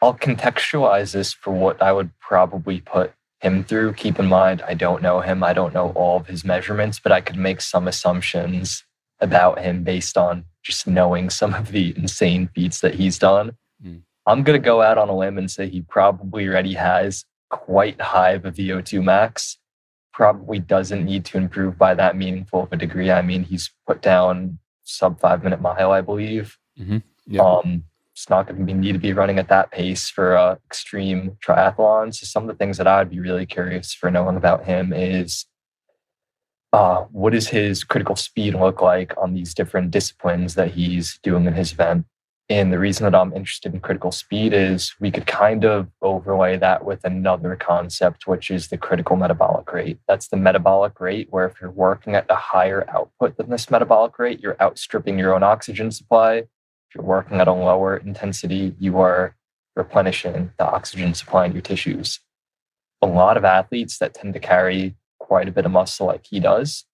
I'll contextualize this for what I would probably put him through. Keep in mind, I don't know him. I don't know all of his measurements, but I could make some assumptions about him based on just knowing some of the insane feats that he's done. Mm. I'm going to go out on a limb and say he probably already has quite high of a VO2 max. Probably doesn't need to improve by that meaningful of a degree. I mean, he's put down sub 5-minute mile, I believe. Mm-hmm. Yeah. It's not going to need to be running at that pace for extreme triathlons. So some of the things that I'd be really curious for knowing about him is what does his critical speed look like on these different disciplines that he's doing in his event? And the reason that I'm interested in critical speed is we could kind of overlay that with another concept, which is the critical metabolic rate. That's the metabolic rate where if you're working at a higher output than this metabolic rate, you're outstripping your own oxygen supply. If you're working at a lower intensity, you are replenishing the oxygen supply in your tissues. A lot of athletes that tend to carry quite a bit of muscle like he does,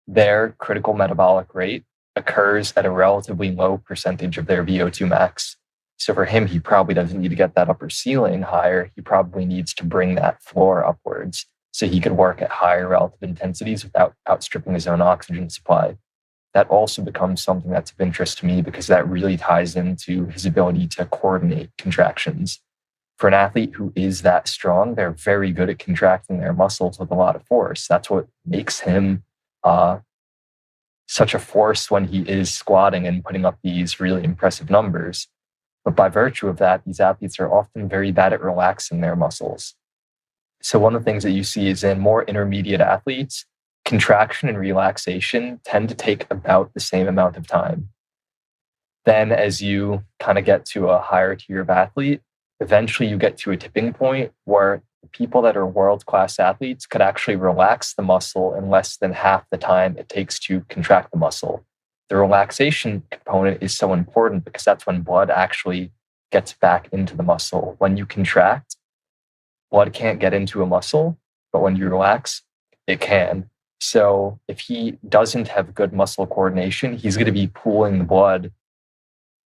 their critical metabolic rate occurs at a relatively low percentage of their VO2 max. So for him, he probably doesn't need to get that upper ceiling higher. He probably needs to bring that floor upwards so he could work at higher relative intensities without outstripping his own oxygen supply. That also becomes something that's of interest to me because that really ties into his ability to coordinate contractions. For an athlete who is that strong, they're very good at contracting their muscles with a lot of force. That's what makes him such a force when he is squatting and putting up these really impressive numbers. But by virtue of that, these athletes are often very bad at relaxing their muscles. So one of the things that you see is in more intermediate athletes, contraction and relaxation tend to take about the same amount of time. Then as you kind of get to a higher tier of athlete, eventually you get to a tipping point where people that are world-class athletes could actually relax the muscle in less than half the time it takes to contract the muscle. The relaxation component is so important because that's when blood actually gets back into the muscle. When you contract, blood can't get into a muscle, but when you relax, it can. So if he doesn't have good muscle coordination, he's going to be pooling the blood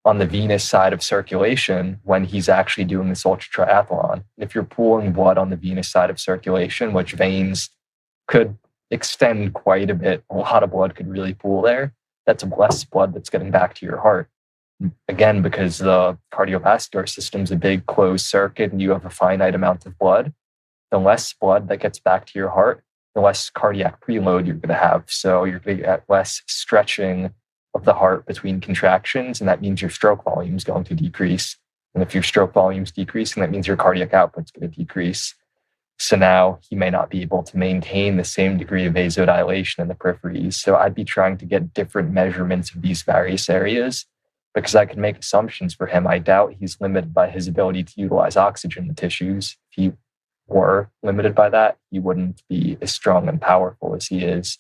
on the venous side of circulation when he's actually doing this ultra triathlon. If you're pooling blood on the venous side of circulation, which veins could extend quite a bit, a lot of blood could really pool there. That's less blood that's getting back to your heart. Again, because the cardiovascular system is a big closed circuit and you have a finite amount of blood, the less blood that gets back to your heart, the less cardiac preload you're going to have. So you're going to get less stretching of the heart between contractions, and that means your stroke volume is going to decrease. And if your stroke volume is decreasing, that means your cardiac output is going to decrease. So now he may not be able to maintain the same degree of vasodilation in the peripheries. So I'd be trying to get different measurements of these various areas because I could make assumptions for him. I doubt he's limited by his ability to utilize oxygen in the tissues. If he were limited by that, he wouldn't be as strong and powerful as he is.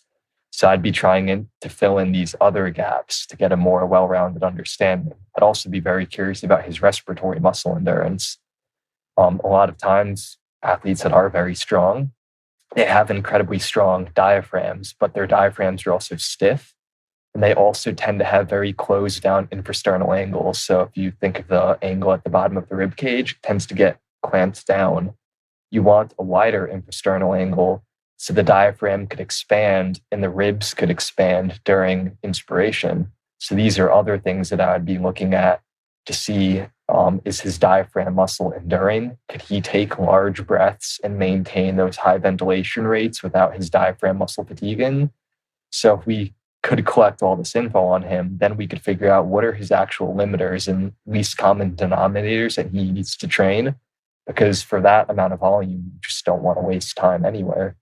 So I'd be trying to fill in these other gaps to get a more well-rounded understanding. I'd also be very curious about his respiratory muscle endurance. A lot of times, athletes that are very strong, they have incredibly strong diaphragms, but their diaphragms are also stiff. And they also tend to have very closed down infrasternal angles. So if you think of the angle at the bottom of the rib cage, it tends to get clamped down. You want a wider infrasternal angle so the diaphragm could expand and the ribs could expand during inspiration. So these are other things that I would be looking at to see, is his diaphragm muscle enduring? Could he take large breaths and maintain those high ventilation rates without his diaphragm muscle fatiguing? So if we could collect all this info on him, then we could figure out what are his actual limiters and least common denominators that he needs to train. Because for that amount of volume, you just don't want to waste time anywhere.